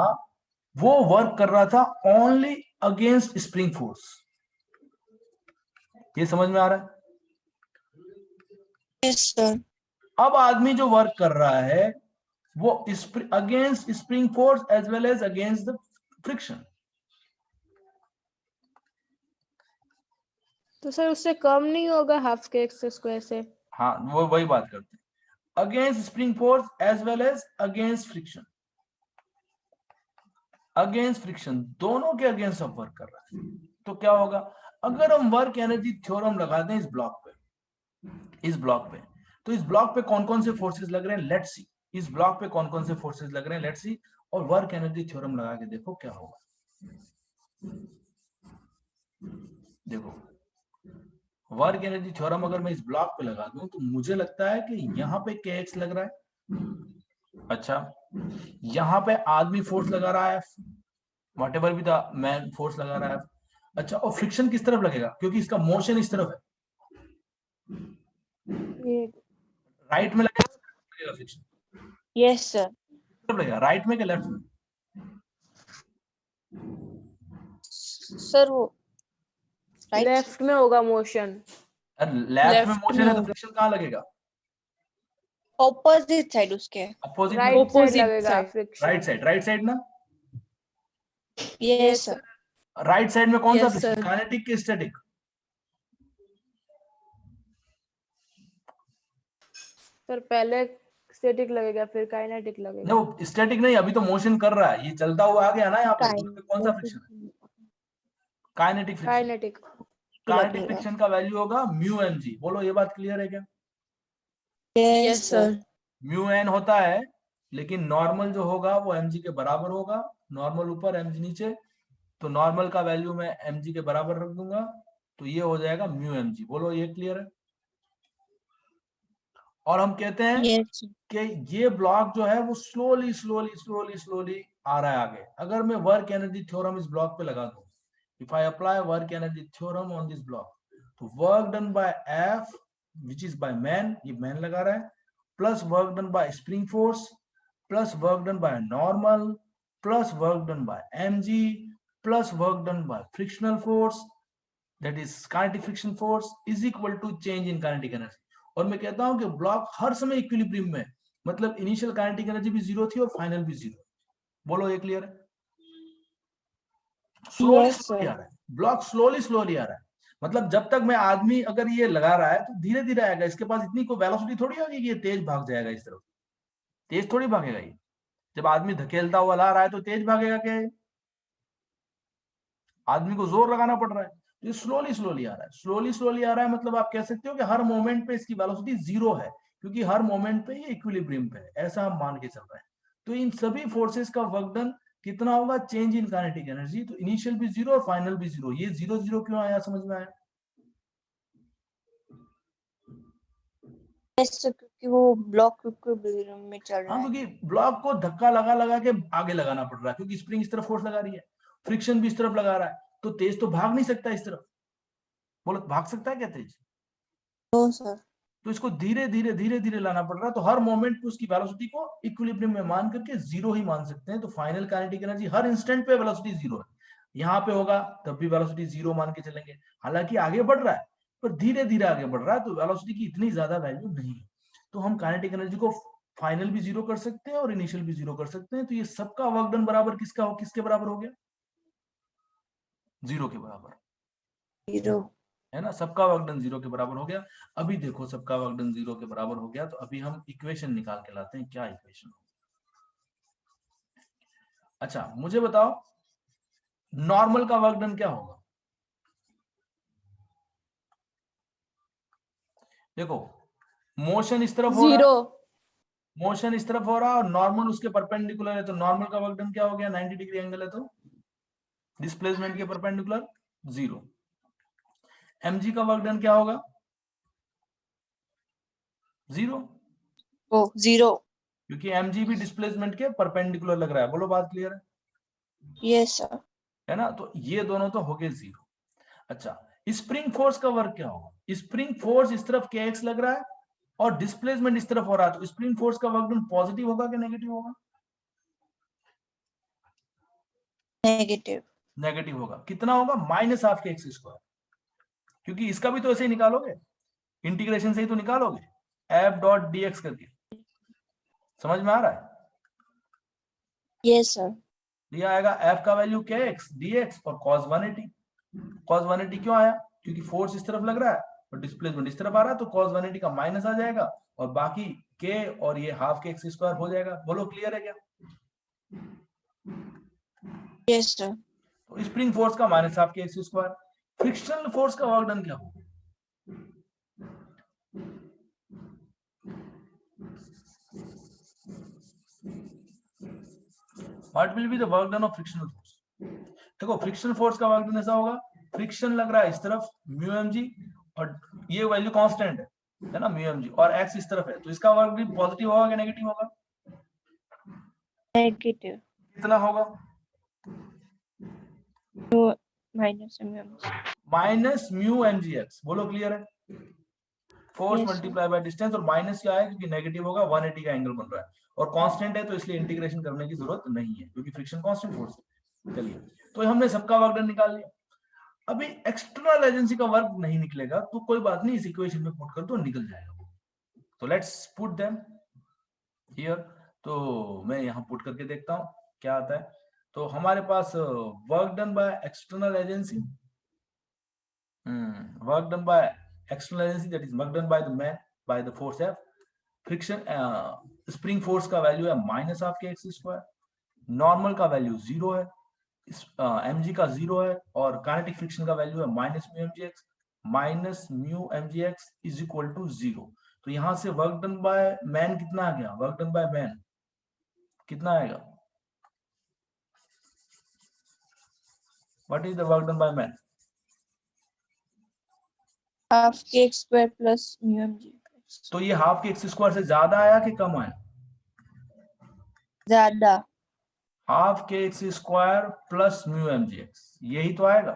वो वर्क कर रहा था ओनली अगेंस्ट स्प्रिंग फोर्स। ये समझ में आ रहा है? Yes sir. अब आदमी जो वर्क कर रहा है वो against spring force as well as against the friction. तो सर उससे कम नहीं होगा हाफ के एक्स स्क्वायर से? हाँ, वो वही बात करते हैं, against spring force as well as against friction. Against friction, दोनों के अगेंस्ट अब वर्क कर रहा है। तो क्या होगा, अगर हम वर्क एनर्जी थ्योरम लगाते हैं इस ब्लॉक पे, तो इस ब्लॉक पे कौन कौन से फोर्सेस लग रहे हैं, लेट्स सी। इस ब्लॉक पे कौन कौन से फोर्सेस लग रहे हैं, लेट्स सी। और वर्क एनर्जी थ्योरम लगा के देखो क्या होगा। देखो, वर्क एनर्जी थ्योरम अगर मैं इस ब्लॉक पे लगा दूं तो मुझे लगता है कि यहाँ पे kx लग रहा है। अच्छा, यहाँ पे आदमी फोर्स लगा रहा है, वॉट एवर भी था, मैन फोर्स लगा रहा है। अच्छा, और फ्रिक्शन किस तरफ लगेगा, क्योंकि इसका मोशन इस तरफ है, राइट में लगेगा फ्रिक्शन? Yes sir. तरफ लगेगा, राइट में कि लेफ्ट में? सर वो लेफ्ट में होगा मोशन। लेफ्ट में मोशन है तो फ्रिक्शन कहाँ लगेगा? ऑपोजिट साइड उसके। अपोजिट राइट में, साइड लगेगा फ्रिक्शन। राइट साइड ना? Yes sir. राइट साइड में कौन सा Yes, फ्रिक्शन, sir. काइनेटिक के स्टैटिक? सर पहले स्टैटिक लगेगा फिर काइनेटिक लगेगा। नो, स्टैटिक नहीं, अभी तो मोशन कर रहा है, ये चलता हुआ आ गया ना यहाँ पे, उस पे कौन सा फ्रिक्शन है? Kinetic friction. Kinetic. Kinetic friction का वैल्यू होगा म्यू एम जी। बोलो, ये बात क्लियर है क्या? Yes sir. म्यू एन होता है, लेकिन नॉर्मल जो होगा वो एम जी के बराबर होगा। नॉर्मल ऊपर, एम जी नीचे, तो नॉर्मल का वैल्यू मैं एम जी के बराबर रख दूंगा, तो ये हो जाएगा म्यू एम जी। बोलो, ये क्लियर है? और हम कहते हैं यस कि ये ब्लॉक जो है वो स्लोली स्लोली स्लोली स्लोली आ रहा है आगे। अगर मैं वर्क एनर्जी थ्योरम इस ब्लॉक पे लगा दूं, if I apply work energy theorem on this block, तो work done by F which is by man, ये मैन लगा रहा है, plus work done by spring force, plus work done by normal, plus work done by mg, plus work done by frictional force, that is kinetic friction force, is equal to change in kinetic energy. और मैं कहता हूं कि block हर समय equilibrium में, मतलब initial kinetic energy भी zero थी और फाइनल भी जीरो। बोलो, ये क्लियर है? स्लोली स्लोली आ रहा है ब्लॉक, स्लोली स्लोली आ रहा है। मतलब जब तक मैं आदमी अगर ये लगा रहा है तो धीरे धीरे आएगा, इसके पास इतनी कोई वेलोसिटी थोड़ी होगी कि ये तेज भाग जाएगा इस तरफ, तेज थोड़ी भागेगा ये। जब आदमी धकेलता हुआ ला रहा है तो तेज भागेगा क्या ये? आदमी को जोर लगाना पड़ रहा है। तो ये स्लोली स्लोली आ रहा है, स्लोली स्लोली आ रहा है, मतलब आप कह सकते हो कि हर मोमेंट पे इसकी वेलोसिटी जीरो है, क्योंकि हर मोमेंट पे ये इक्विलिब्रियम पे है, ऐसा हम मान के चल रहे हैं। तो इन सभी फोर्सेस का वर्क डन कितना होगा, चेंज इन काइनेटिक एनर्जी, तो इनिशियल भी जीरो और फाइनल भी जीरो। ये जीरो जीरो क्यों आया, समझ में आया? सर, क्योंकि वो ब्लॉक इक्विलिब्रियम में चल रहा हाँ, है। क्योंकि ब्लॉक को धक्का लगा लगा के आगे लगाना पड़ रहा है, क्योंकि स्प्रिंग इस तरफ फोर्स लगा रही है, फ्रिक्शन भी इस तरफ लगा रहा है, तो तेज तो भाग नहीं सकता इस तरफ। बोलो, भाग सकता है क्या तेज? No sir. तो इसको धीरे धीरे धीरे धीरे लाना पड़ रहा है, तो हर मोमेंट पे उसकी वेलोसिटी को इक्विलिब्रियम में मान करके जीरो ही मान सकते हैं। तो फाइनल काइनेटिक एनर्जी हर इंस्टेंट पे वेलोसिटी जीरो है। यहाँ पे होगा तब भी वेलोसिटी जीरो मान के चलेंगे, हालांकि आगे बढ़ रहा है पर धीरे धीरे आगे बढ़ रहा है, तो वेलोसिटी की इतनी ज्यादा वैल्यू नहीं है। तो हम काइनेटिक एनर्जी को फाइनल भी जीरो कर सकते हैं और इनिशियल भी जीरो कर सकते हैं। तो ये सबका वर्क डन बराबर किसके बराबर हो गया? जीरो के बराबर। जीरो। है ना, सबका वर्क डन 0 के बराबर हो गया। अभी देखो सबका वर्क डन 0 के बराबर हो गया, तो अभी हम इक्वेशन निकाल के लाते हैं, क्या इक्वेशन। अच्छा मुझे बताओ नॉर्मल का वर्क डन क्या होगा। देखो मोशन इस तरफ हो रहा है, 0 मोशन इस तरफ हो रहा है और नॉर्मल उसके परपेंडिकुलर है, तो नॉर्मल का वर्क डन क्या हो गया, 90 डिग्री एंगल है तो डिस्प्लेसमेंट के परपेंडिकुलर 0। mg का वर्क डन क्या होगा 0, ओ 0। क्योंकि mg भी डिस्प्लेसमेंट के परपेंडिकुलर लग रहा है। बोलो बात क्लियर है? Yes sir. है ना, तो ये दोनों तो हो गए 0। अच्छा स्प्रिंग फोर्स का वर्क क्या होगा, स्प्रिंग फोर्स इस तरफ kx लग रहा है और डिस्प्लेसमेंट इस तरफ हो रहा है, तो स्प्रिंग फोर्स का वर्क डन पॉजिटिव होगा कि नेगेटिव होगा? नेगेटिव। नेगेटिव होगा। कितना होगा, -हाफ के एक्स स्क्वायर, क्योंकि इसका भी तो ऐसे ही निकालोगे, इंटीग्रेशन से ही तो निकालोगे, एफ डॉट dx करके। समझ में आ रहा है? Yes sir. ये आएगा f का वैल्यू kx dx और cos 180। cos 180 क्यों आया, क्योंकि फोर्स इस तरफ लग रहा है और डिस्प्लेसमेंट इस तरफ आ रहा है, तो cos 180 का माइनस आ जाएगा और बाकी k और ये हाफ के एक्स स्क्वायर हो जाएगा। बोलो क्लियर है क्या? Yes sir. तो स्प्रिंग फोर्स का -हाफ के एक्स स्क्वायर। फ्रिक्शनल फोर्स का वर्क डन क्या होगा? What will be the work done of frictional force? देखो फ्रिक्शनल फोर्स का वर्क डन ऐसा होगा, फ्रिक्शन लग रहा है इस तरफ μmg और ये वैल्यू कांस्टेंट है ना μmg, और x इस तरफ है, तो इसका वर्क भी पॉजिटिव होगा कि नेगेटिव होगा? नेगेटिव। कितना होगा? माइनस में। Minus μmgx। बोलो क्लियर है? Force Yes, sir. Multiply by distance, और माइनस क्या है क्योंकि नेगेटिव होगा, 180 का एंगल बन रहा है और कांस्टेंट है, तो इसलिए इंटीग्रेशन करने की जरूरत नहीं है क्योंकि फ्रिक्शन कांस्टेंट फोर्स है। चलिए तो हमने सबका वर्क डन निकाल लिया। अभी एक्सटर्नल एजेंसी का वर्क नहीं निकलेगा तो कोई बात नहीं, इस इक्वेशन में पुट कर दो, निकल जाएगा। तो लेट्स पुट देम हियर। तो मैं यहाँ पुट करके देखता हूँ क्या आता है। तो हमारे पास work done by external agency, work done by external agency, that is work done by the man by the force F। Friction spring force का वैल्यू है -हाफ के एक्स स्क्वायर, नॉर्मल का वैल्यू 0 है, mg का 0 है और kinetic friction का value है -μmgx, -μmgx is equal to 0। तो यहां से वर्क डन बाय मैन कितना आ गया, वर्क डन बाय मैन कितना आएगा, what is the work done by man? Half के एक्स स्क्वायर प्लस μmg। तो ये हाफ के एक्स स्क्वायर से ज्यादा आया कि कम आया? ज्यादा। हाफ के एक्स स्क्वायर प्लस μmgx, यही तो आएगा।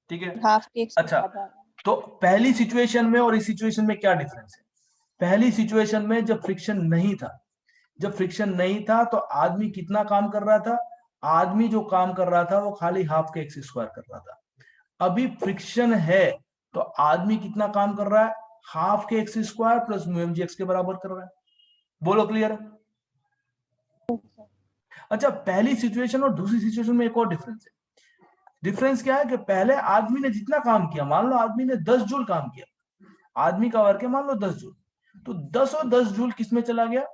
ठीक है, हाफ के एक्स अच्छा तो पहली सिचुएशन में और इस सिचुएशन में क्या डिफरेंस है? पहली सिचुएशन में जब फ्रिक्शन नहीं था, जब फ्रिक्शन नहीं था तो आदमी कितना काम कर रहा था, आदमी जो काम कर रहा था वो खाली हाफ के एक्स स्क्वायर कर रहा था। अभी फ्रिक्शन है तो आदमी कितना काम कर रहा है, हाफ के एक्स स्क्वायर प्लस μmgx के बराबर कर रहा है। बोलो क्लियर है? अच्छा पहली सिचुएशन और दूसरी सिचुएशन में एक और डिफरेंस है। डिफरेंस क्या है कि पहले आदमी ने जितना काम किया, मान लो आदमी ने 10 जूल काम किया, आदमी का वर्क है मान लो 10 जूल, तो 10 और 10 जूल किस में चला गया,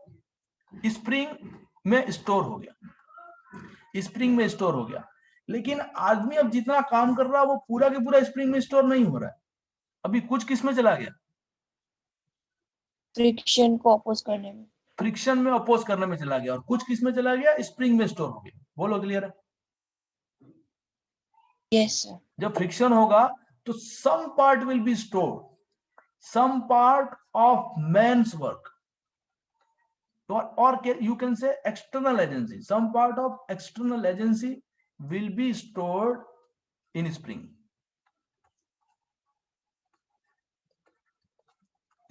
स्प्रिंग में स्टोर हो गया, स्प्रिंग में स्टोर हो गया। लेकिन आदमी अब जितना काम कर रहा है वो पूरा के पूरा स्प्रिंग में स्टोर नहीं हो रहा है, अभी कुछ किस में चला गया, फ्रिक्शन को अपोज करने में, फ्रिक्शन में अपोज करने में चला गया, और कुछ किस में चला गया, स्प्रिंग में स्टोर हो गया। बोलो क्लियर है? Yes sir. जब फ्रिक्शन होगा तो some part will be stored, some part of man's work, or you can say external agency, some part of external agency will be stored in spring।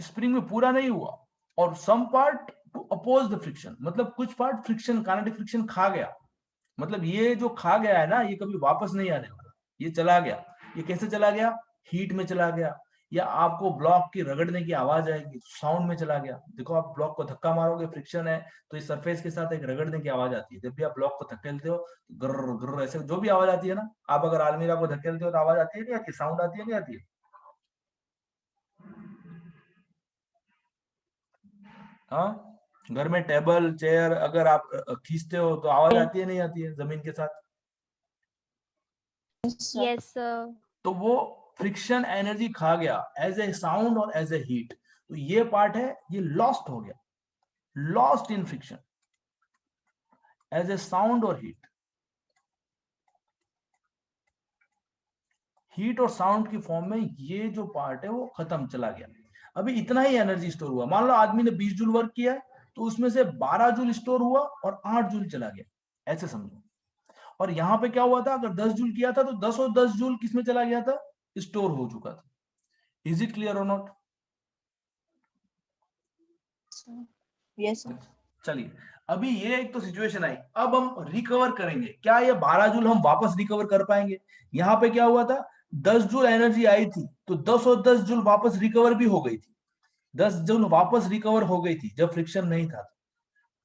Spring में पूरा नहीं हुआ, और some part to oppose the friction, मतलब कुछ part friction kinetic friction खा गया, मतलब ये जो खा गया है ना ये कभी वापस नहीं आने वाला, ये चला गया। ये कैसे चला गया, हीट में चला गया, या आपको ब्लॉक की रगड़ने की आवाज आएगी, साउंड में चला गया। देखो आप ब्लॉक को धक्का मारोगे, फ्रिक्शन है तो इस सरफेस के साथ एक रगड़ने की आवाज आती है। जब भी आप ब्लॉक को धकेलते हो ग्र ग्र ऐसे जो भी आवाज आती है ना, आप अगर अलमीरा को धकेलते हो तो आवाज आती है नहीं आती, साउंड आती है नहीं आती है? हाँ, घर में टेबल चेयर अगर आप खींचते हो तो आवाज आती है नहीं आती है जमीन के साथ? Yes, sir. Yes, sir. तो वो फ्रिक्शन एनर्जी खा गया एज ए साउंड और एज ए हीट। तो ये पार्ट है, ये लॉस्ट हो गया, lost in friction as a sound और हीट। हीट और साउंड की फॉर्म में ये जो पार्ट है वो खत्म, चला गया। अभी इतना ही एनर्जी स्टोर हुआ। मान लो आदमी ने 20 जूल वर्क किया तो उसमें से 12 जूल स्टोर हुआ और 8 जूल चला गया, ऐसे समझो। और यहाँ पे क्या हुआ था, अगर 10 जूल किया था तो 10 और 10 जूल किसमें चला गया था, स्टोर हो चुका था। इज इट क्लियर और नॉट? Yes, sir. चलिए, अभी ये एक तो सिचुएशन आई, अब हम रिकवर करेंगे। क्या ये 12 जूल हम वापस रिकवर कर पाएंगे? यहाँ पे क्या हुआ था, 10 जूल एनर्जी आई थी तो 10 और 10 जूल वापस रिकवर भी हो गई थी। 10 जूल वापस रिकवर हो गई थी जब फ्रिक्शन नहीं था,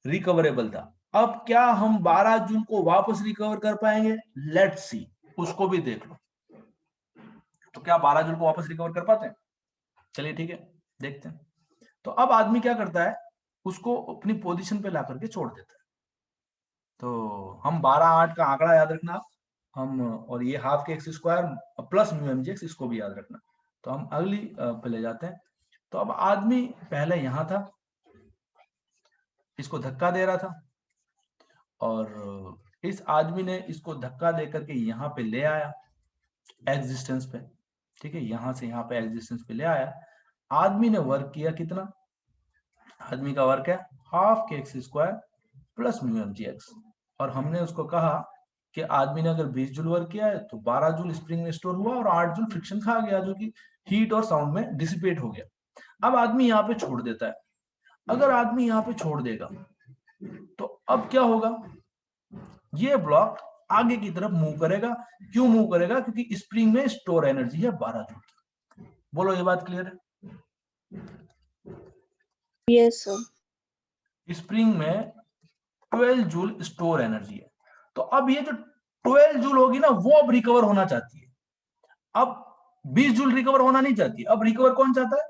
रिकवरेबल था। अब क्या हम 12 जूल को वापस रिकवर कर पाएंगे? लेट्स सी, उसको भी देख लो। तो क्या 12 जूल को वापस रिकवर कर पाते हैं? चलिए ठीक है, देखते हैं। तो अब आदमी क्या करता है, उसको अपनी पोजीशन पे ला करके छोड़ देता है। तो हम 12/8 का आंकड़ा याद रखना हम, और ये हाफ के x square plus mu M G X, इसको भी याद रखना। तो हम अगली पे ले जाते हैं। तो अब आदमी पहले यहां था, इसको धक्का दे रहा था, और इस आदमी ने इसको धक्का दे करके यहाँ पे ले आया एग्जिस्टेंस पे, ठीक है, यहां से यहाँ पे एग्जिस्टेंस पे ले आया। आदमी ने वर्क किया कितना, आदमी का वर्क है हाफ के x square plus mu M G X. और हमने उसको कहा कि आदमी ने अगर 20 जूल वर्क किया है तो 12 जूल स्प्रिंग में स्टोर हुआ और 8 जूल फ्रिक्शन खा गया, जो कि हीट और साउंड में डिसिपेट हो गया। अब आदमी यहाँ पे छोड़ देता है। अगर आदमी यहाँ पे छोड़ देगा तो अब क्या होगा, ये ब्लॉक आगे की तरफ मूव करेगा। क्यों मूव करेगा? क्योंकि स्प्रिंग में स्टोर एनर्जी है 12 जूल की। बोलो, ये बात क्लियर है? Yes, sir. स्प्रिंग में 12 जूल स्टोर एनर्जी है। तो अब ये जो 12 जूल होगी ना, वो अब रिकवर होना चाहती है। अब 20 जूल रिकवर होना नहीं चाहती, अब रिकवर कौन चाहता है?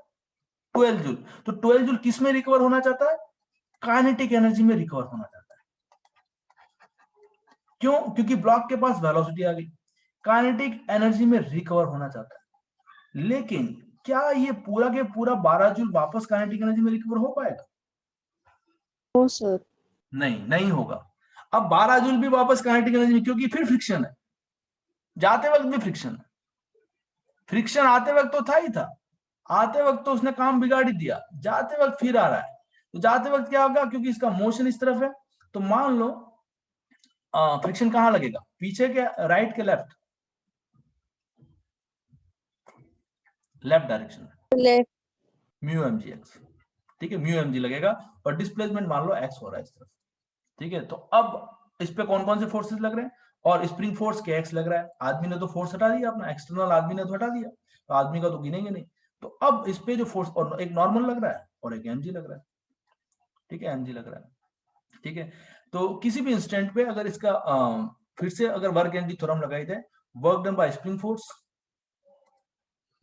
12 जूल। तो 12 जूल किस में रिकवर होना चाहता है? काइनेटिक एनर्जी में रिकवर होना चाहता है। क्यों? क्योंकि ब्लॉक के पास वेलोसिटी आ गई, काइनेटिक एनर्जी में रिकवर होना चाहता है। लेकिन क्या ये पूरा के पूरा 12 जूल वापस काइनेटिक एनर्जी में रिकवर हो पाएगा? No, sir. नहीं होगा। अब 12 जूल भी वापस काइनेटिक एनर्जी में, क्योंकि फिर फ्रिक्शन है, जाते वक्त भी फ्रिक्शन है। फ्रिक्शन आते वक्त तो था ही था, आते वक्त तो उसने काम बिगाड़ ही दिया, जाते वक्त फिर आ रहा है। तो जाते वक्त क्या होगा, क्योंकि इसका मोशन इस तरफ है, तो मान लो फ्रिक्शन कहाँ लगेगा, पीछे के राइट के लेफ्ट? लेफ्ट डायरेक्शन में, Left. Mu M G X, ठीक है, म्यू एम जी लगेगा। और डिस्प्लेसमेंट मान लो एक्स हो रहा है इस तरफ, ठीक है। तो अब इस पे कौन कौन से फोर्सेस लग रहे हैं, और स्प्रिंग फोर्स के एक्स लग रहा है। आदमी ने तो फोर्स हटा दिया अपना, एक्सटर्नल आदमी ने तो हटा दिया, तो आदमी का तो गिनेंगे नहीं। तो अब इस पे जो फोर्स, और एक नॉर्मल लग रहा है और एक एमजी लग रहा है, ठीक है, एमजी लग रहा है, ठीक है। तो किसी भी इंस्टेंट पे अगर इसका फिर से अगर वर्क एनर्जी थ्योरम लगाई जाए, work done by spring force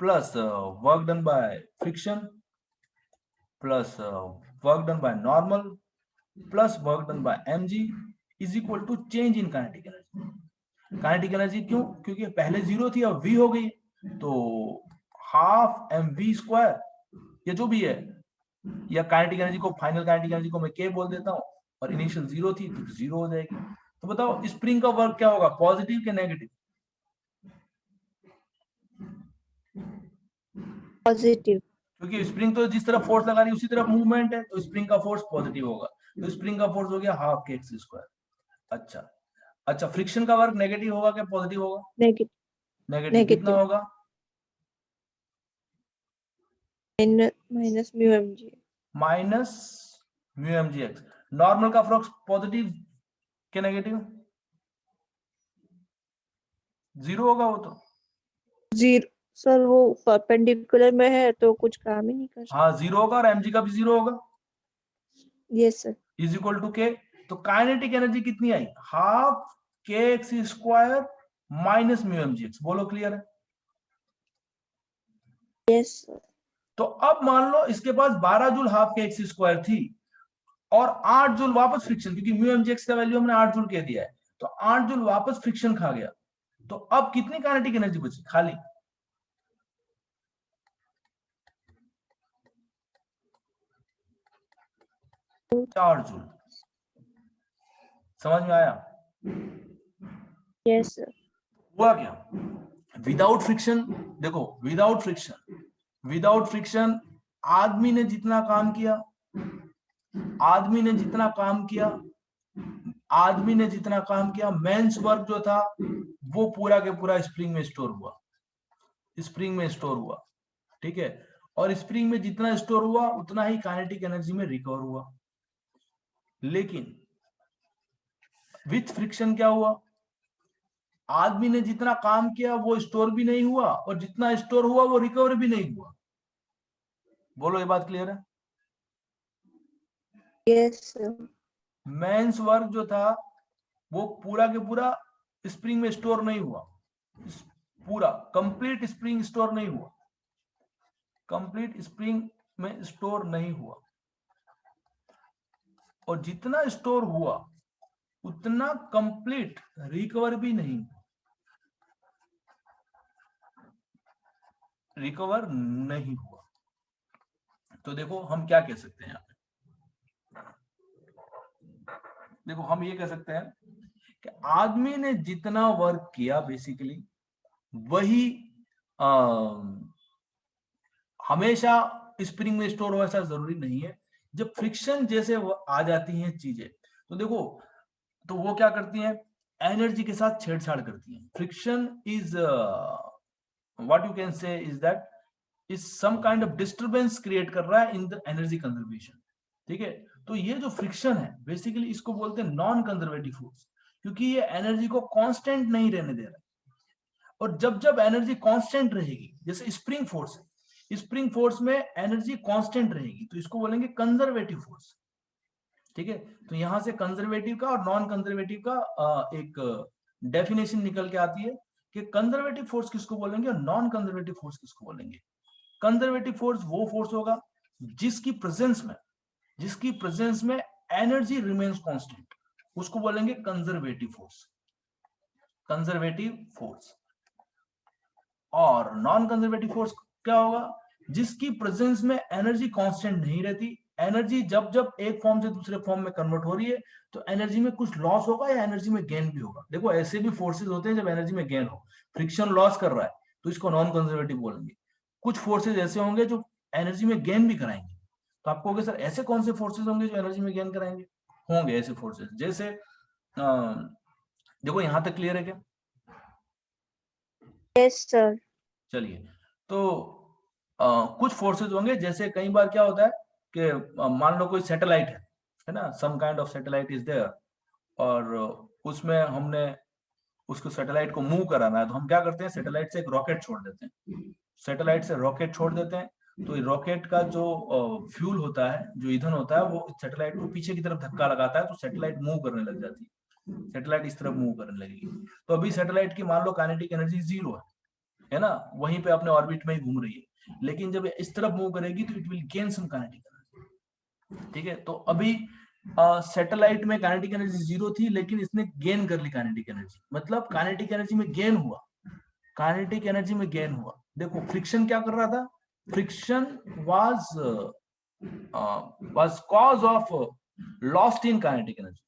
plus work done by friction plus work done by normal plus work done by mg is equal to change in kinetic energy. Kinetic energy क्यों? क्योंकि पहले 0 थी, अब v हो गई, तो हाफ mv स्क्वायर, ये जो भी है, या काइनेटिक एनर्जी को, फाइनल काइनेटिक एनर्जी को मैं k बोल देता हूँ, और इनिशियल 0 थी तो 0 हो जाएगी। तो बताओ स्प्रिंग का वर्क क्या होगा, पॉजिटिव के नेगेटिव? Positive. क्योंकि स्प्रिंग तो जिस तरफ फोर्स लगा रही है उसी तरफ मूवमेंट है, तो स्प्रिंग का फोर्स पॉजिटिव होगा। तो स्प्रिंग का फोर्स हो गया हाफ के एक्स स्क्वायर। अच्छा, फ्रिक्शन का वर्क नेगेटिव होगा क्या पॉजिटिव होगा? Negative. नेगेटिव। कितना होगा? Minus mu mg. Minus mu M G X. Normal का फ्लक्स पॉजिटिव के नेगेटिव? 0 होगा वो तो। सर वो परपेंडिकुलर में है तो कुछ काम ही नहीं कर सकता। हाँ, जीरो होगा और mg का भी जीरो होगा, yes sir. Is equal to K. तो काइनेटिक एनर्जी कितनी आई, हाफ के x square minus mu M G X. बोलो क्लियर है? Yes sir. तो अब मान लो इसके पास 12 जूल हाफ के एक्स स्क्वायर थी और 8 जूल वापस फ्रिक्शन, क्योंकि म्यू एम जी एक्स का वैल्यू हमने 8 जूल कह दिया है, तो 8 जूल वापस फ्रिक्शन खा गया। तो अब कितनी काइनेटिक एनर्जी बची खाली, चार जूल। समझ में आया? Yes sir. हुआ क्या, विदाउट फ्रिक्शन, देखो विदाउट फ्रिक्शन आदमी ने जितना काम किया, मेंस वर्क जो था वो पूरा के पूरा स्प्रिंग में स्टोर हुआ, ठीक है। और स्प्रिंग में जितना स्टोर हुआ उतना ही काइनेटिक एनर्जी में रिकवर हुआ। लेकिन विथ फ्रिक्शन क्या हुआ, आदमी ने जितना काम किया वो स्टोर भी नहीं हुआ और जितना स्टोर हुआ वो रिकवर भी नहीं हुआ। बोलो ये बात क्लियर है? Yes sir. मेंस वर्क जो था वो पूरा के पूरा स्प्रिंग में स्टोर नहीं हुआ, पूरा कंप्लीट स्प्रिंग स्टोर नहीं हुआ, और जितना स्टोर हुआ उतना कंप्लीट रिकवर भी नहीं हुआ। तो देखो हम क्या कह सकते हैं यहाँ पे, देखो हम ये कह सकते हैं कि आदमी ने जितना वर्क किया बेसिकली वही हमेशा स्प्रिंग में स्टोर हो ऐसा जरूरी नहीं है। जब फ्रिक्शन जैसे आ जाती हैं चीजें, तो देखो तो वो क्या करती हैं, एनर्जी के साथ छेड़छाड़ करती हैं। Friction is what you can say is that is some kind of disturbance create कर रहा है इन द एनर्जी कंजर्वेशन, ठीक है। तो ये जो फ्रिक्शन है बेसिकली इसको बोलते हैं नॉन कंजर्वेटिव फोर्स, क्योंकि ये एनर्जी को कांस्टेंट नहीं रहने दे रहा। और जब जब एनर्जी कांस्टेंट रहेगी, जैसे स्प्रिंग फोर्स में एनर्जी कांस्टेंट रहेगी, तो इसको बोलेंगे कंजर्वेटिव फोर्स, ठीक है। तो यहां से कंजर्वेटिव का और नॉन कंजर्वेटिव का एक डेफिनेशन निकल के आती है कि कंजर्वेटिव फोर्स किसको बोलेंगे और नॉन कंजर्वेटिव फोर्स किसको बोलेंगे। कंजर्वेटिव फोर्स वो फोर्स होगा जिसकी प्रेजेंस में एनर्जी रिमेन्स कांस्टेंट, उसको बोलेंगे कंजर्वेटिव फोर्स। और नॉन कंजर्वेटिव फोर्स क्या होगा, जिसकी प्रेजेंस में एनर्जी कांस्टेंट नहीं रहती, एनर्जी जब जब एक फॉर्म से दूसरे फॉर्म में कन्वर्ट हो रही है तो एनर्जी में कुछ लॉस होगा या एनर्जी में गेन भी होगा। देखो ऐसे भी फोर्सेज होते हैं जब एनर्जी में गेन हो, फ्रिक्शन लॉस कर रहा है तो इसको नॉन कंजर्वेटिव बोलेंगे। कुछ फोर्सेज ऐसे होंगे जो एनर्जी में गेन भी कराएंगे, तो आपको कहोगे सर ऐसे कौन से फोर्सेज होंगे जो एनर्जी में गेन कराएंगे। होंगे ऐसे फोर्सेज, जैसे देखो यहां तक क्लियर है क्या? Yes sir. चलिए, तो कुछ फोर्सेज होंगे, जैसे कई बार क्या होता है कि मान लो कोई सैटेलाइट है ना, some kind of satellite is there, और उसमें हमने उसको सैटेलाइट को मूव कराना है, तो हम क्या करते हैं, सैटेलाइट से एक रॉकेट छोड़ देते हैं। तो रॉकेट का जो फ्यूल होता है, जो ईंधन होता है, वो सैटेलाइट को पीछे की तरफ धक्का लगाता है, तो सैटेलाइट मूव करने लग जाती है, सैटेलाइट इस तरफ मूव करने लगेगी। तो अभी सैटेलाइट की मान लो काइनेटिक एनर्जी 0 है ना, वहीं पे अपने ऑर्बिट में ही घूम रही है। लेकिन जब इस तरफ मूव करेगी तो it will gain some kinetic energy, ठीक है। तो अभी सैटेलाइट में काइनेटिक एनर्जी 0 थी, लेकिन इसने गेन कर ली काइनेटिक एनर्जी, मतलब काइनेटिक एनर्जी में गेन हुआ। देखो फ्रिक्शन क्या कर रहा था, friction was cause of lost in kinetic energy,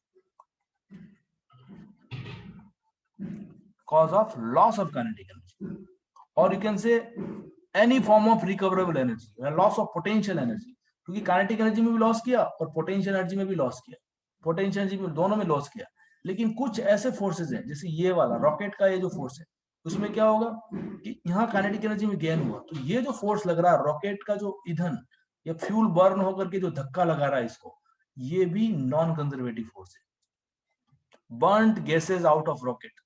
cause of loss of kinetic energy, or you can say any form of recoverable energy, loss of potential energy, क्योंकि kinetic energy में भी loss किया और potential energy में भी loss किया, potential energy में दोनों में लॉस किया। लेकिन कुछ ऐसे फोर्सेज हैं, जैसे ये वाला रॉकेट का ये जो फोर्स है, उसमें क्या होगा कि यहाँ काइनेटिक एनर्जी में गेन हुआ, तो ये जो फोर्स लग रहा है रॉकेट का, जो ईंधन या फ्यूल बर्न होकर के जो धक्का लगा रहा है इसको, ये भी नॉन कंजर्वेटिव फोर्स है, burned gases out of rocket.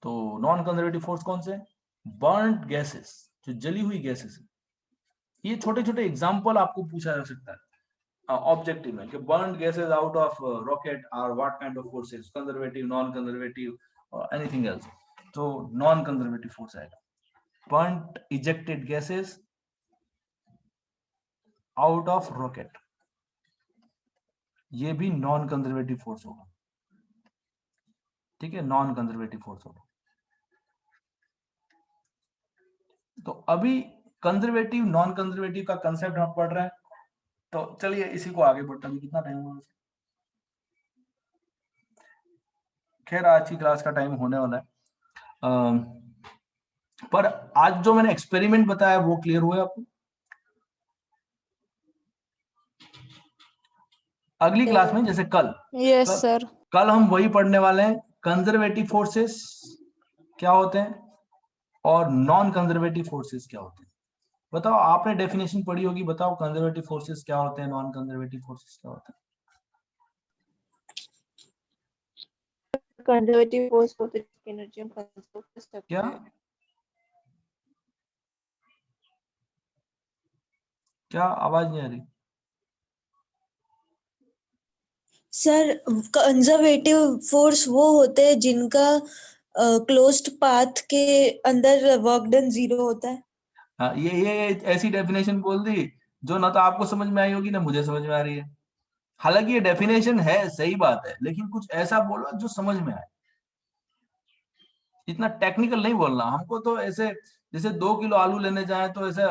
तो नॉन कंजर्वेटिव फोर्स कौन से? बर्न्ड गैसेस, जो जली हुई गैसेस है। ये छोटे छोटे एग्जाम्पल आपको पूछा जा सकता है ऑब्जेक्टिव में कि burned gases out of rocket are what kind of forces, conservative, non conservative, anything else. तो नॉन कंजर्वेटिव फोर्स आएगा, burned ejected gases out of rocket, ये भी नॉन कंजर्वेटिव फोर्स होगा। ठीक है, नॉन कंजर्वेटिव फोर्स होगा। तो अभी कंजर्वेटिव नॉन कंजर्वेटिव का कंसेप्ट हम पढ़ रहे हैं, तो चलिए इसी को आगे बढ़ते हैं। कितना टाइम हुआ? खैर आज की क्लास का टाइम होने वाला है, पर आज जो मैंने एक्सपेरिमेंट बताया वो क्लियर हुआ आपको? अगली क्लास में जैसे कल यस सर। कल हम वही पढ़ने वाले हैं, कंजर्वेटिव फोर्सेस क्या होते हैं और नॉन कंजर्वेटिव फोर्सेस क्या होते हैं। बताओ, आपने डेफिनेशन पढ़ी होगी, बताओ कंजर्वेटिव फोर्सेस क्या होते हैं, नॉन कंजर्वेटिव फोर्सेस क्या होते हैं? कंजर्वेटिव फोर्स होते हैं जिसकी एनर्जी हम कंजर्व कर सकते क्या हैं। क्या आवाज नहीं आ रही? सर कंजर्वेटिव फोर्स वो होते हैं जिनका क्लोज्ड पाथ के अंदर वर्क डन 0 होता है। हाँ, ये ऐसी डेफिनेशन बोल दी जो ना तो आपको समझ में आई होगी ना मुझे समझ में आ रही है। हालांकि ये डेफिनेशन है, सही बात है, लेकिन कुछ ऐसा बोलो जो समझ में आए। इतना टेक्निकल नहीं बोलना हमको। तो ऐसे जैसे 2 किलो आलू लेने जाए तो ऐसा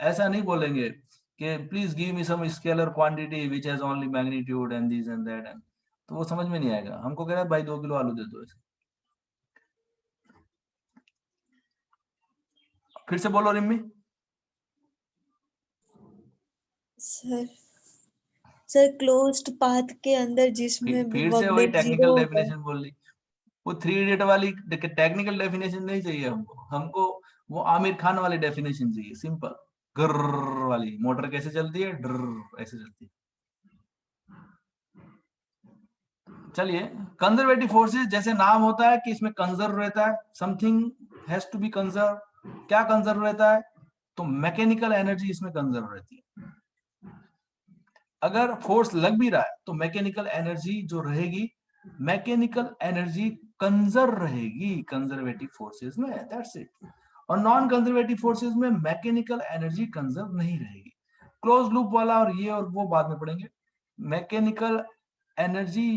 ऐसा नहीं बोलेंगे कि please give me some scalar quantity which has only magnitude and this and that, and तो वो समझ में नहीं आएगा। हमको कह रहा है भाई 2 किलो आलू दे दो। ऐसे फिर से बोलो Rimmi. Sir sir closed path के अंदर जिसमें फिर से वर्क वही डन 0 टेक्निकल होता है। डेफिनेशन बोल ली। वो 3 इडियट वाली टेक्निकल डेफिनेशन नहीं चाहिए हमको। हमको वो आमिर खान वाली डेफिनेशन चाहिए, सिंपल गर्र वाली। मोटर कैसे चलती है? ड्र ऐसे चलती है। चलिए, कंजर्वेटिव फोर्सेस जैसे नाम होता है कि इसमें कंजर्व रहता है, something has to be conserve. क्या कंजर्व रहता है? तो मैकेनिकल एनर्जी इसमें कंजर्व रहती है। अगर फोर्स लग भी रहा है तो मैकेनिकल एनर्जी जो रहेगी, मैकेनिकल एनर्जी कंजर्व रहेगी कंजर्वेटिव फोर्सेस में, दैट्स इट। और नॉन कंजर्वेटिव फोर्सेस में मैकेनिकल एनर्जी कंजर्व नहीं रहेगी। क्लोज लूप वाला और ये और वो बाद में पढ़ेंगे। मैकेनिकल एनर्जी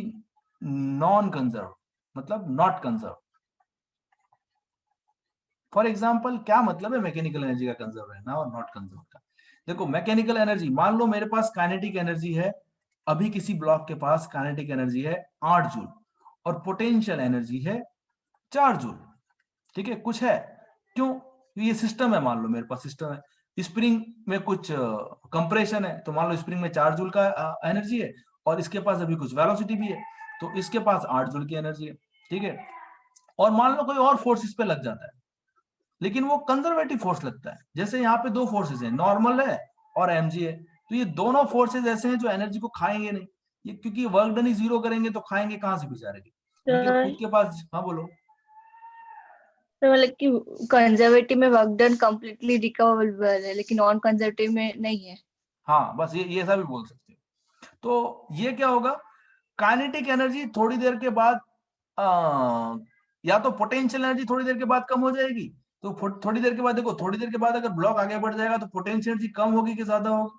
नॉन कंजर्व मतलब नॉट कंजर्व। फॉर एग्जाम्पल, क्या मतलब है मैकेनिकल एनर्जी का कंजर्व रहना और नॉट कंजर्व का? देखो, मैकेनिकल एनर्जी, मान लो मेरे पास काइनेटिक एनर्जी है, अभी किसी ब्लॉक के पास काइनेटिक एनर्जी है 8 जूल और पोटेंशियल एनर्जी है 4 जूल। ठीक है, कुछ है क्यों? ये सिस्टम है, मान लो मेरे पास सिस्टम है, स्प्रिंग में कुछ कंप्रेशन है, तो मान लो स्प्रिंग में 4 जूल का एनर्जी है और इसके पास अभी कुछ वेलोसिटी भी है, तो इसके पास 8 जूल की एनर्जी है। ठीक है, और मान लो कोई और फोर्स इस पे लग जाता है, लेकिन वो कंजर्वेटिव फोर्स लगता है। जैसे यहाँ पे 2 फोर्सेस हैं, नॉर्मल है और एमजी है, तो ये दोनों फोर्सेस ऐसे हैं जो एनर्जी को खाएंगे नहीं, ये क्योंकि वर्क डन ही 0 करेंगे तो खाएंगे कहाँ से बेचारे? क्योंकि खुद के पास। हाँ बोलो। तो मतलब कि कंजर्वेटिव में वर्क डन कंप्लीटली रिकवरेबल है लेकिन नॉन कंजर्वेटिव में नहीं है। हाँ, बस ये ऐसा भी बोल सकते हो। तो ये क्या होगा, काइनेटिक एनर्जी थोड़ी देर के बाद या तो पोटेंशियल एनर्जी थोड़ी देर के बाद कम हो जाएगी। तो थोड़ी देर के बाद देखो, थोड़ी देर के बाद अगर ब्लॉक आगे बढ़ जाएगा तो पोटेंशियल एनर्जी कम होगी कि ज्यादा होगी?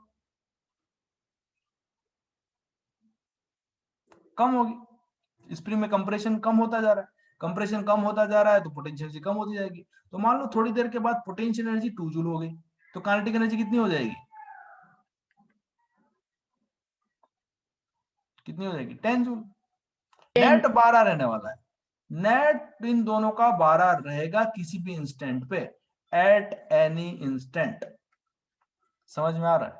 कम होगी। स्प्रिंग में कंप्रेशन कम होता जा रहा है, कंप्रेशन कम होता जा रहा है तो पोटेंशियल एनर्जी कम होती जाएगी। तो मान लो थोड़ी देर के बाद पोटेंशियल एनर्जी 2 जूल हो गई, तो काइनेटिक एनर्जी कितनी हो जाएगी? कितनी हो जाएगी? 10 जूल। नेट 12 रहने वाला है। नेट इन दोनों का 12 रहेगा किसी भी इंस्टेंट पे, एट एनी इंस्टेंट। समझ में आ रहा है?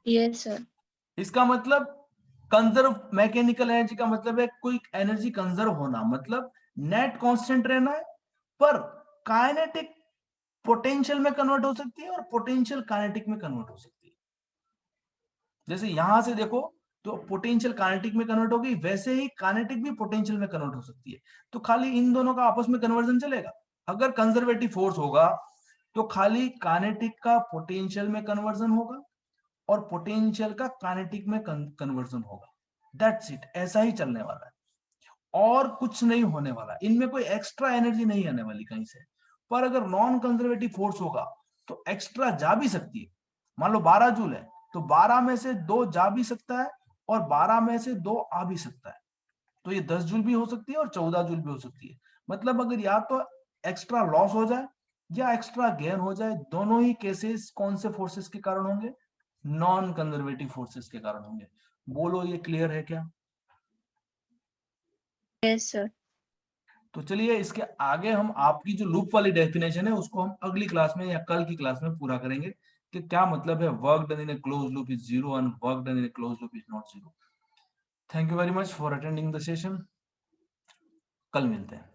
Yes sir. इसका मतलब कंजर्व मैकेनिकल एनर्जी का मतलब है कोई एनर्जी कंजर्व होना, मतलब नेट कांस्टेंट रहना है, पर काइनेटिक पोटेंशियल में कन्वर्ट हो सकती है और पोटेंशियल काइनेटिक में कन्वर्ट हो सकती है। जैसे यहां से देखो, तो पोटेंशियल काइनेटिक में कन्वर्ट हो गई, वैसे ही काइनेटिक भी पोटेंशियल में कन्वर्ट हो सकती है। तो खाली इन दोनों का आपस में कन्वर्जन चलेगा। अगर कंजर्वेटिव फोर्स होगा तो खाली काइनेटिक का पोटेंशियल में कन्वर्जन होगा और पोटेंशियल का काइनेटिक में कन्वर्जन होगा। दैट्स इट, ऐसा ही चलने वाला है और कुछ नहीं होने वाला। इनमें कोई एक्स्ट्रा एनर्जी नहीं आने वाली कहीं से। पर अगर नॉन कंजर्वेटिव फोर्स होगा तो एक्स्ट्रा जा भी सकती है। मान लो 12 जूल है तो 12 में से 2 जा भी सकता है और 12 में से 2 आ भी सकता है। तो ये 10 जूल भी हो सकती है और 14 जूल भी हो सकती है। मतलब अगर या तो एक्स्ट्रा लॉस हो जाए या एक्स्ट्रा गेन हो जाए, दोनों ही केसेस कौन से फोर्सेस के कारण होंगे? नॉन कंजर्वेटिव फोर्सेस के कारण होंगे। बोलो ये क्लियर है क्या? Yes sir. तो चलिए इसके आगे हम आपकी जो लूप वाली डेफिनेशन है उसको हम अगली क्लास में या कल की क्लास में पूरा करेंगे कि क्या मतलब है work done in A close loop is zero and work done in A close loop is not zero. Thank you very much for attending the session. कल मिलते हैं।